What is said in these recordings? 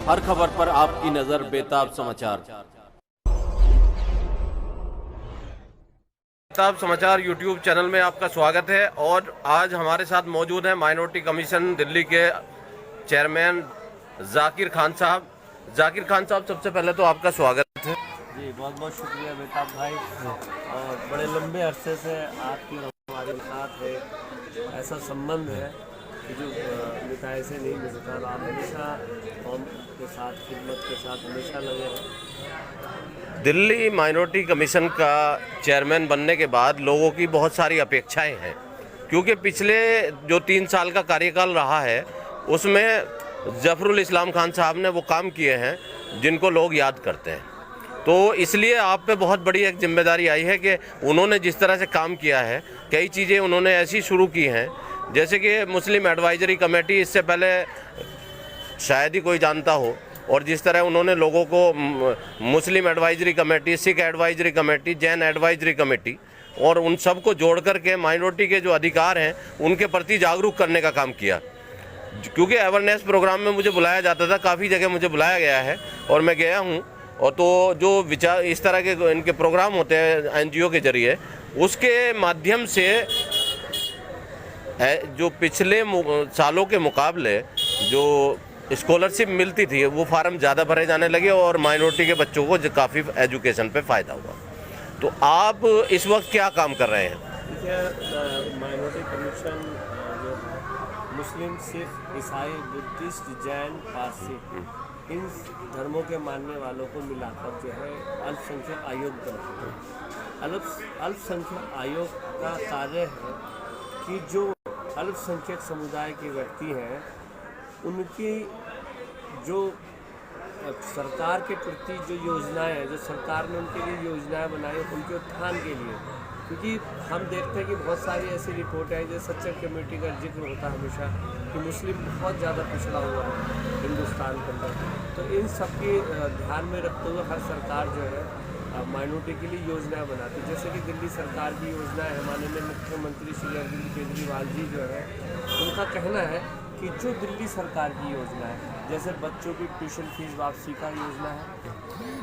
हर खबर पर आपकी नजर बेताब समाचार। बेताब समाचार यूट्यूब चैनल में आपका स्वागत है और आज हमारे साथ मौजूद हैं माइनॉरिटी कमीशन दिल्ली के चेयरमैन जाकिर खान साहब। जाकिर खान साहब, सबसे पहले तो आपका स्वागत है। जी, बहुत बहुत शुक्रिया बेताब भाई। और बड़े लंबे अरसे से आपकी हमारे साथ है, ऐसा संबंध है कि जो निकाय से नहीं मिलता। आप हमेशा कौम के साथ, खिदमत के साथ हमेशा लगे हैं। दिल्ली माइनॉरिटी कमीशन का चेयरमैन बनने के बाद लोगों की बहुत सारी अपेक्षाएं हैं, क्योंकि पिछले जो 3 साल का कार्यकाल रहा है उसमें जफरुल इस्लाम खान साहब ने वो काम किए हैं जिनको लोग याद करते हैं। तो इसलिए आप पे बहुत बड़ी एक जिम्मेदारी आई है कि उन्होंने जिस तरह से काम किया है, कई चीज़ें उन्होंने ऐसी शुरू की हैं जैसे कि मुस्लिम एडवाइजरी कमेटी, इससे पहले शायद ही कोई जानता हो, और जिस तरह उन्होंने लोगों को Muslim advisory committee, Sikh advisory committee, Jain advisory committee और उन सब को जोड़ करके माइनॉरिटी के जो अधिकार हैं उनके प्रति जागरूक करने का काम किया। क्योंकि अवेयरनेस प्रोग्राम में मुझे बुलाया जाता था, काफ़ी जगह मुझे बुलाया गया है और मैं गया हूँ। और तो जो विचार इस तरह के इनके प्रोग्राम होते हैं एनजीओ के जरिए, उसके माध्यम से जो पिछले सालों के मुकाबले जो स्कॉलरशिप मिलती थी वो फार्म ज़्यादा भरे जाने लगे और माइनॉरिटी के बच्चों को काफ़ी एजुकेशन पे फ़ायदा हुआ। तो आप इस वक्त क्या काम कर रहे हैं? देखिए, माइनॉरिटी कमीशन जो है मुस्लिम, सिख, ईसाई, बुद्धिस्ट, जैन, पारसी, इन धर्मों के मानने वालों को मिलाकर जो है अल्पसंख्यक आयोग बनाते हैं। अल्पसंख्यक आयोग का कार्य है कि जो अल्पसंख्यक समुदाय के व्यक्ति हैं उनकी जो सरकार के प्रति जो योजनाएं हैं, जो सरकार ने उनके लिए योजनाएं बनाई उनके उत्थान के लिए। क्योंकि हम देखते हैं कि बहुत सारी ऐसी रिपोर्ट है, जैसे सच्चर कमेटी का जिक्र होता है हमेशा कि मुस्लिम बहुत ज़्यादा पिछड़ा हुआ है हिंदुस्तान के अंदर। तो इन सब की ध्यान में रखते हुए हर सरकार जो है माइनॉरिटी के लिए योजनाएं बनाती है। जैसे कि दिल्ली सरकार की योजना है, माननीय मुख्यमंत्री श्री अरविंद केजरीवाल जी जो है, उनका कहना है कि जो दिल्ली सरकार की योजना है, जैसे बच्चों की ट्यूशन फीस वापसी का योजना है,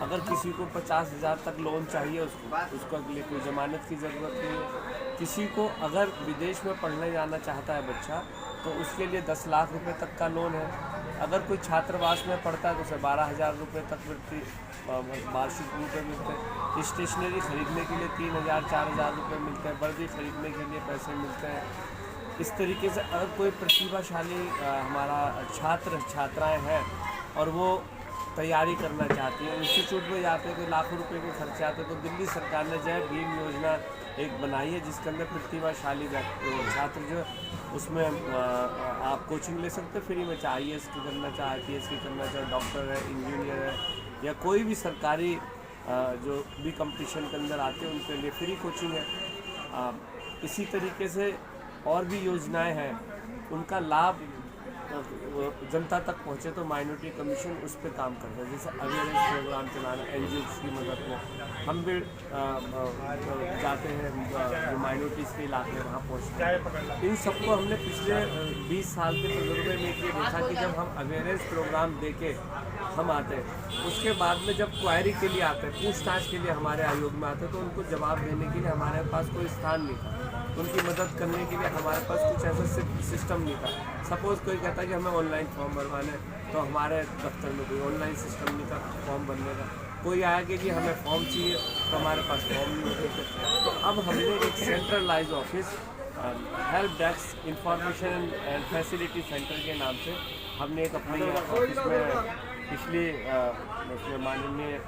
अगर किसी को 50,000 तक लोन चाहिए उसको लिए कोई ज़मानत की ज़रूरत नहीं है। किसी को अगर विदेश में पढ़ने जाना चाहता है बच्चा, तो उसके लिए 10 लाख रुपए तक का लोन है। अगर कोई छात्रावास में पढ़ता है तो उसे 12,000 रुपये तक वार्षिक रूप में मिलते हैं। स्टेशनरी खरीदने के लिए 3,000 4,000 रुपये मिलते हैं। वर्दी खरीदने के लिए पैसे मिलते हैं। इस तरीके से अगर कोई प्रतिभाशाली हमारा छात्र छात्राएं हैं और वो तैयारी करना चाहती हैं, इंस्टीट्यूट में जाते हैं, कोई लाखों रुपए के खर्चे आते हैं, तो दिल्ली सरकार ने जय भीम योजना एक बनाई है जिसके अंदर प्रतिभाशाली छात्र जो उसमें आप कोचिंग ले सकते हैं फ्री में, चाहे IAS की करना चाहे IPS की करना चाहे, डॉक्टर है, इंजीनियर है, या कोई भी सरकारी जो भी कंपटीशन के अंदर आते हैं उनके लिए फ्री कोचिंग है। इसी तरीके से और भी योजनाएं हैं, उनका लाभ जनता तक पहुँचे तो माइनॉरिटी कमीशन उस पर काम करता है। जैसे अवेयरनेस प्रोग्राम चलाना, NGOs की मदद में हम भी जाते हैं, जो माइनॉरिटीज़ के इलाके वहाँ पहुँचते हैं। इन सबको हमने पिछले 20 साल के तजुर्बे में ये देखा कि जब हम अवेयरनेस प्रोग्राम दे के हम आते हैं, उसके बाद में जब क्वायरी के लिए आते हैं, पूछताछ के लिए हमारे आयोग में आते हैं, तो उनको जवाब देने के लिए हमारे पास कोई स्थान नहीं था, उनकी मदद करने के लिए हमारे पास कुछ ऐसा सिस्टम नहीं था। सपोज़ कोई कहता है कि हमें ऑनलाइन फॉर्म भरवाना है, तो हमारे दफ्तर में कोई ऑनलाइन सिस्टम नहीं था फॉर्म भरने का। कोई आया कि जी हमें फॉर्म चाहिए, तो हमारे पास फॉर्म नहीं होते थे। तो अब हमने एक centralise office, help desk information and facility centre के नाम से हमने एक अपने ऑफिस में पिछले माननीय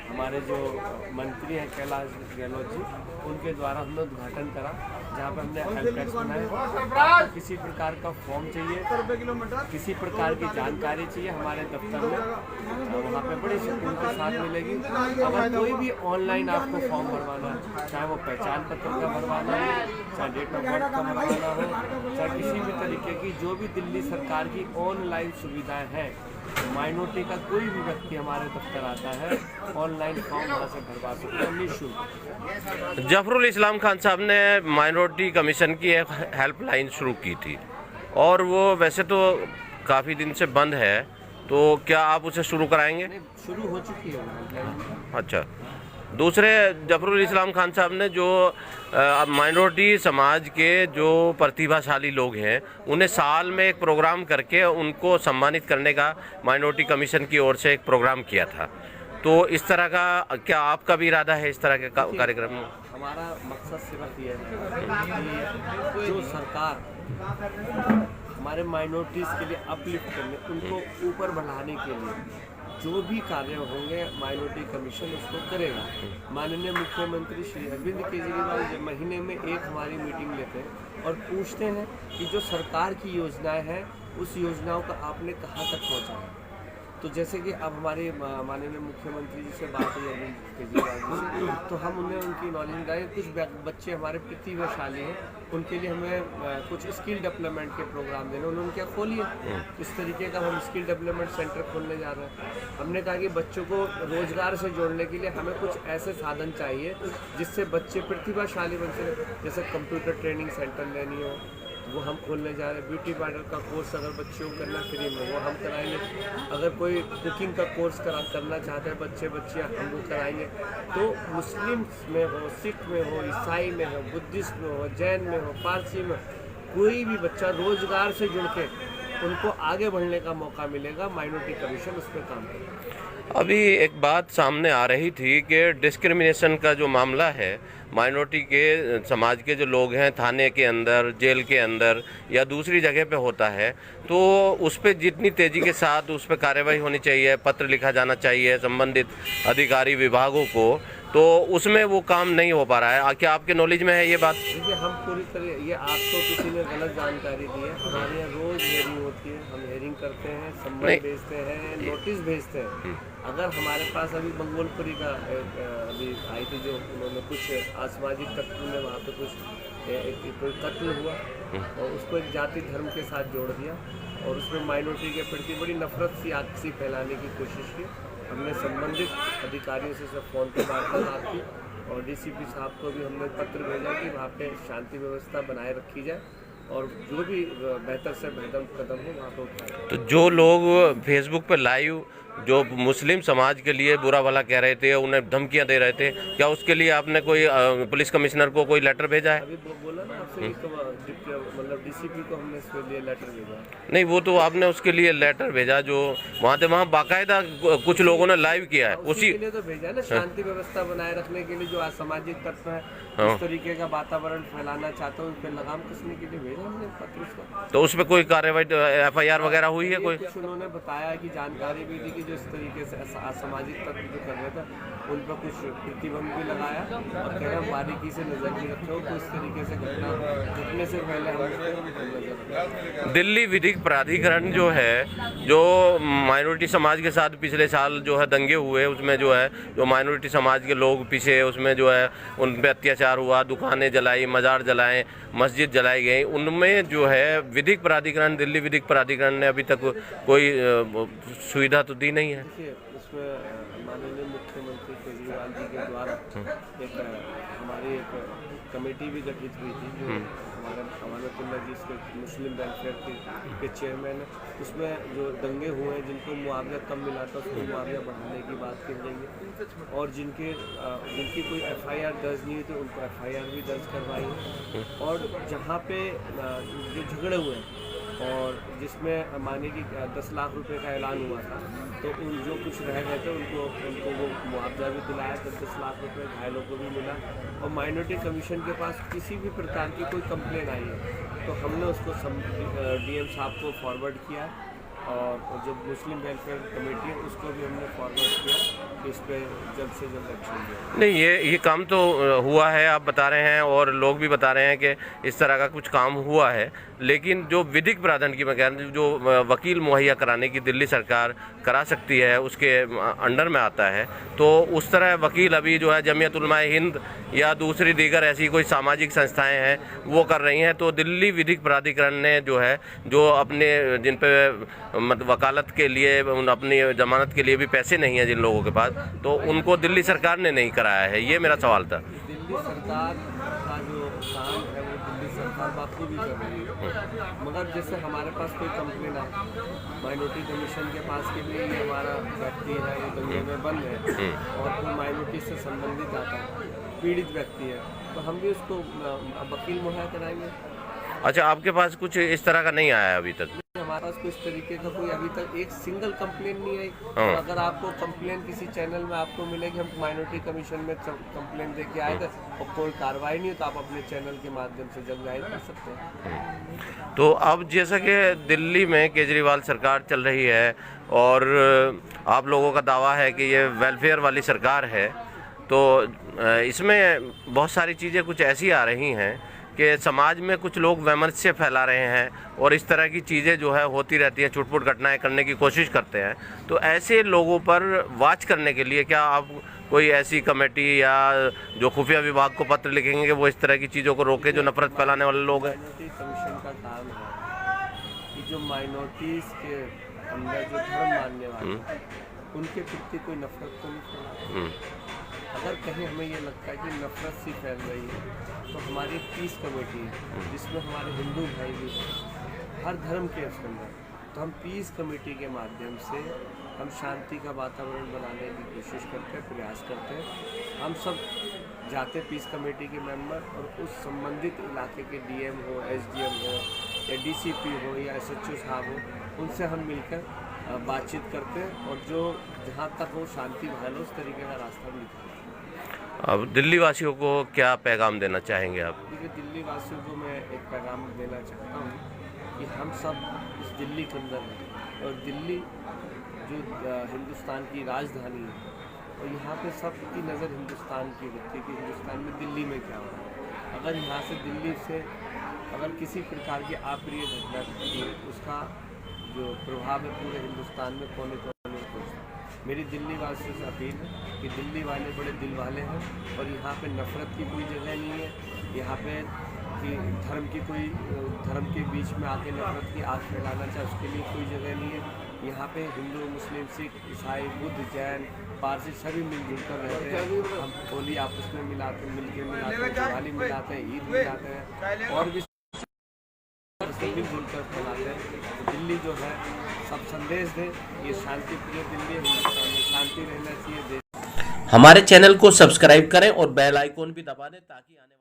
हमारे जो मंत्री हैं कैलाश गहलोत जी, उनके द्वारा हमने उद्घाटन करा, जहाँ पर हमने हेल्प डेस्क बनाया। आपको किसी प्रकार का फॉर्म चाहिए, किसी प्रकार की जानकारी चाहिए, हमारे दफ्तर में वहाँ पे बड़े सुकून के साथ मिलेगी। अगर कोई भी ऑनलाइन आपको फॉर्म भरवाना है, चाहे वो पहचान पत्र का भरवाना है, चाहे डेट ऑफ बर्थ का भरवाना हो, चाहे किसी भी तरीके की जो भी दिल्ली सरकार की ऑनलाइन सुविधाएँ हैं, माइनॉरिटी का कोई भी व्यक्ति हमारे दफ्तर आता है, ऑनलाइन फॉर्म वहाँ से भरवा सकते हैं निःशुल्क। जफरुल इस्लाम खान साहब ने माइनॉरिटी कमीशन की एक हेल्पलाइन शुरू की थी और वो वैसे तो काफ़ी दिन से बंद है, तो क्या आप उसे शुरू कराएंगे? नहीं, शुरू हो चुकी है। अच्छा। दूसरे, जफरुल इस्लाम खान साहब ने जो माइनॉरिटी समाज के जो प्रतिभाशाली लोग हैं उन्हें साल में एक प्रोग्राम करके उनको सम्मानित करने का माइनॉरिटी कमीशन की ओर से एक प्रोग्राम किया था, तो इस तरह का क्या आपका भी इरादा है इस तरह के कार्यक्रम में? हमारा मकसद सिर्फ ये है कि जो सरकार हमारे माइनॉरिटीज़ के लिए अपलिफ्ट करने, उनको ऊपर बढ़ाने के लिए जो भी कार्य होंगे माइनॉरिटी कमीशन उसको करेगा। माननीय मुख्यमंत्री श्री अरविंद केजरीवाल महीने में एक हमारी मीटिंग लेते हैं और पूछते हैं कि जो सरकार की योजनाएं हैं उस योजनाओं का आपने कहाँ तक पहुँचाया। तो जैसे कि अब हमारे माननीय मुख्यमंत्री जी से बात हुई अरविंद केजरीवाल जी से, तो हम उन्हें उनकी नॉलेज बताएं। कुछ बच्चे हमारे प्रतिभाशाली हैं, उनके लिए हमें कुछ स्किल डेवलपमेंट के प्रोग्राम देने, उन्होंने क्या खोलिए इस तरीके का हम स्किल डेवलपमेंट सेंटर खोलने जा रहे हैं। हमने कहा कि बच्चों को रोजगार से जोड़ने के लिए हमें कुछ ऐसे साधन चाहिए जिससे बच्चे प्रतिभाशाली बन सके। जैसे कंप्यूटर ट्रेनिंग सेंटर लेनी हो वो हम खोलने जा रहे हैं। ब्यूटी पार्लर का कोर्स अगर बच्चों को करना फ्री में वो हम कराएंगे। अगर कोई कुकिंग का कोर्स करना चाहते हैं बच्चियाँ, हम वो कराएंगे। तो मुस्लिम में हो, सिख में हो, ईसाई में हो, बुद्धिस्ट में हो, जैन में हो, पारसी में, कोई भी बच्चा रोजगार से जुड़ के उनको आगे बढ़ने का मौका मिलेगा। माइनॉरिटी कमीशन उस पर काम करेगा। अभी एक बात सामने आ रही थी कि डिस्क्रिमिनेशन का जो मामला है, माइनॉरिटी के समाज के जो लोग हैं थाने के अंदर, जेल के अंदर या दूसरी जगह पे होता है, तो उस पर जितनी तेज़ी के साथ उस पर कार्रवाई होनी चाहिए, पत्र लिखा जाना चाहिए संबंधित अधिकारी विभागों को, तो उसमें वो काम नहीं हो पा रहा है। क्या आपके नॉलेज में है ये बात? देखिए, हम पूरी तरह ये आपको किसी ने गलत जानकारी दी है। हमारे यहाँ रोज़ हेयरिंग होती है, हम हेयरिंग करते हैं, सम्मान भेजते हैं, नोटिस भेजते हैं। अगर हमारे पास अभी मंगोलपुरी का अभी आई थी, जो उन्होंने कुछ असामाजिक तत्व ने वहाँ पे कोई कत्ल हुआ और उसको एक जाति धर्म के साथ जोड़ दिया और उसमें माइनॉरिटी के प्रति बड़ी नफरत सी आपसी फैलाने की कोशिश की। हमने संबंधित अधिकारियों से सब फ़ोन पर बात की और डीसीपी साहब को भी हमने पत्र भेजा कि वहाँ पे शांति व्यवस्था बनाए रखी जाए और जो भी बेहतर से बेहतर कदम हो वहाँ पर उठाए। तो जो लोग फेसबुक पर लाइव जो मुस्लिम समाज के लिए बुरा भला कह रहे थे, उन्हें धमकियां दे रहे थे, क्या उसके लिए आपने कोई पुलिस कमिश्नर को कोई लेटर भेजा है? अभी बोला ना आपसे, मतलब डीसीपी को हमने इसके लिए लेटर भेजा। नहीं, वो तो आपने उसके लिए लेटर भेजा जो वहाँ बाकायदा कुछ लोगों ने लाइव किया है, उसी के लिए तो भेजा ना। शांति व्यवस्था बनाए रखने के लिए जो असामाजिक तत्व है इस तरीके का वातावरण फैलाना चाहते हैं, उन पर लगाम कसने के लिए भेजा हमने पत्र उसका। तो उस पर कोई कार्रवाई FIR वगैरह हुई है कोई? कुछ उन्होंने बताया कि जानकारी भी दी कि जो इस तरीके से असामाजिक तत्व जो कर रहे थे उन पर कुछ प्रतिबंध भी लगाया और कह रहे बारीकी से नजर भी रखे हो, तो इस तरीके से घटना घटने से पहले हम नजर। दिल्ली विधिक प्राधिकरण जो है, जो माइनॉरिटी समाज के साथ पिछले साल जो है दंगे हुए, उसमें जो है जो माइनॉरिटी समाज के लोग पीछे, उसमें जो है उन पर अत्याचार हुआ, दुकानें जलाई, मज़ार जलाएं, मस्जिद जलाई गई, उनमें जो है विधिक प्राधिकरण, दिल्ली विधिक प्राधिकरण ने अभी तक कोई सुविधा तो दी नहीं है। देखिए, उसमें माननीय मुख्यमंत्री केजरीवाल जी के द्वारा एक हमारी एक कमेटी भी गठित हुई थी जो हमारे अमानतुल्लाह जी इसके मुस्लिम वेलफेयर के चेयरमैन है। उसमें जो दंगे हुए हैं जिनको मुआवजा कम मिला था उसको मुआवजा बढ़ाने की बात की गई है और जिनकी कोई FIR दर्ज नहीं हुई थी उनको FIR भी दर्ज करवाई है। और जहाँ पे जो झगड़े हुए हैं और जिसमें मानिए कि 10 लाख रुपए का ऐलान हुआ था, तो उन जो कुछ रह गए थे उनको वो मुआवजा भी दिलाया, 10 लाख रुपए घायलों को भी मिला। और माइनॉरिटी कमीशन के पास किसी भी प्रकार की कोई कंप्लेन आई है तो हमने उसको DM साहब को फॉरवर्ड किया और जो मुस्लिम वेलफेयर कमेटी है उसको भी हमने फॉरवर्ड किया कि इस पर जल्द से जल्द एक्शन लिया। नहीं, ये काम तो हुआ है, आप बता रहे हैं और लोग भी बता रहे हैं कि इस तरह का कुछ काम हुआ है, लेकिन जो विधिक प्राधिकरण की मैं कह रहा हूँ, जो वकील मुहैया कराने की दिल्ली सरकार करा सकती है उसके अंडर में आता है, तो उस तरह वकील अभी जो है जमीयत उलमाए हिंद या दूसरी दीगर ऐसी कोई सामाजिक संस्थाएं हैं वो कर रही हैं। तो दिल्ली विधिक प्राधिकरण ने जो है जो अपने जिन पे वकालत के लिए, अपनी जमानत के लिए भी पैसे नहीं है जिन लोगों के पास, तो उनको दिल्ली सरकार ने नहीं कराया है। ये मेरा सवाल था। दिल्ली सरकार का जो काम है वो दिल्ली सरकार बाखूबी कर रही है, मगर अगर जैसे हमारे पास कोई कंप्लेन आए माइनॉरिटी कमीशन के पास कि भी ये हमारा व्यक्ति है ये दंगे में बंद है और कोई माइनॉरिटी से संबंधित आता है, पीड़ित व्यक्ति है, तो हम भी उसको वकील मुहैया कराएंगे। अच्छा, आपके पास कुछ इस तरह का नहीं आया अभी तक? हमारे पास कुछ तरीके का कोई अभी तक एक सिंगल कंप्लेन नहीं आई। और अगर आपको कंप्लेन किसी चैनल में आपको मिले कि हम माइनॉरिटी कमीशन में कंप्लेन दे के आए थे और कोई कार्रवाई नहीं हो, तो आप अपने चैनल के माध्यम से जल्द जाहिर कर सकते हैं। तो अब जैसा कि दिल्ली में केजरीवाल सरकार चल रही है और आप लोगों का दावा है कि ये वेलफेयर वाली सरकार है, तो इसमें बहुत सारी चीज़ें कुछ ऐसी आ रही हैं कि समाज में कुछ लोग वैमनस्य फैला रहे हैं और इस तरह की चीज़ें जो है होती रहती हैं, छुटपुट घटनाएं करने की कोशिश करते हैं। तो ऐसे लोगों पर वाच करने के लिए क्या आप कोई ऐसी कमेटी या जो खुफिया विभाग को पत्र लिखेंगे कि वो इस तरह की चीज़ों को रोके जो नफरत फैलाने वाले लोग हैं? माइनॉरिटी कमीशन का काम है कि जो माइनॉरिटीज़ के अंदर जो धर्म मानने वाले हैं, उनके प्रति कोई नफरत तो नहीं फैला। अगर कहीं हमें ये लगता है कि नफरत सी फैल रही है, तो हमारी पीस कमेटी है जिसमें हमारे हिंदू भाई भी हैं, हर धर्म के उसके अंदर, तो हम पीस कमेटी के माध्यम से हम शांति का वातावरण बनाने की कोशिश करते हैं, प्रयास करते हैं। हम सब जाते पीस कमेटी के मेंबर और उस संबंधित इलाके के डीएम हो, एसडीएम हो या डीसीपी हो या एसएचओ साहब हो, उनसे हम मिलकर बातचीत करते हैं और जो जहाँ तक हो शांति बहाल हो उस तरीके का रास्ता भी निकालते हैं। अब दिल्ली वासियों को क्या पैगाम देना चाहेंगे आप? देखिए, दिल्ली वासियों को मैं एक पैगाम देना चाहता हूँ कि हम सब इस दिल्ली के अंदर हैं और दिल्ली जो हिंदुस्तान की राजधानी है और यहाँ पे सबकी नज़र हिंदुस्तान की होती है कि हिंदुस्तान में दिल्ली में क्या हो रहा है। अगर यहाँ से दिल्ली से अगर किसी प्रकार की अप्रिय घटना घटती है, उसका जो प्रभाव है पूरे हिंदुस्तान में कोने कोने में पहुँचता है। मेरी दिल्ली वासियों से अपील है कि दिल्ली वाले बड़े दिल वाले हैं और यहाँ पे नफ़रत की कोई जगह नहीं है। यहाँ पे कि धर्म के बीच में आके नफरत की आग फैलाना चाहे उसके लिए कोई जगह नहीं है। यहाँ पे हिंदू, मुस्लिम, सिख, ईसाई, बुद्ध, जैन, पारसी सभी मिलजुल कर रहते हैं। हम होली आपस में मिलके मिलाते हैं, दिवाली मिलाते हैं, ईद मिलाते हैं और भी मिलजुल कर फैलाते हैं। दिल्ली जो है सब संदेश दे, ये शांति प्रिय दिल्ली है, हिंदुस्तान में शांति रहना चाहिए। हमारे चैनल को सब्सक्राइब करें और बेल आइकॉन भी दबा दें ताकि आने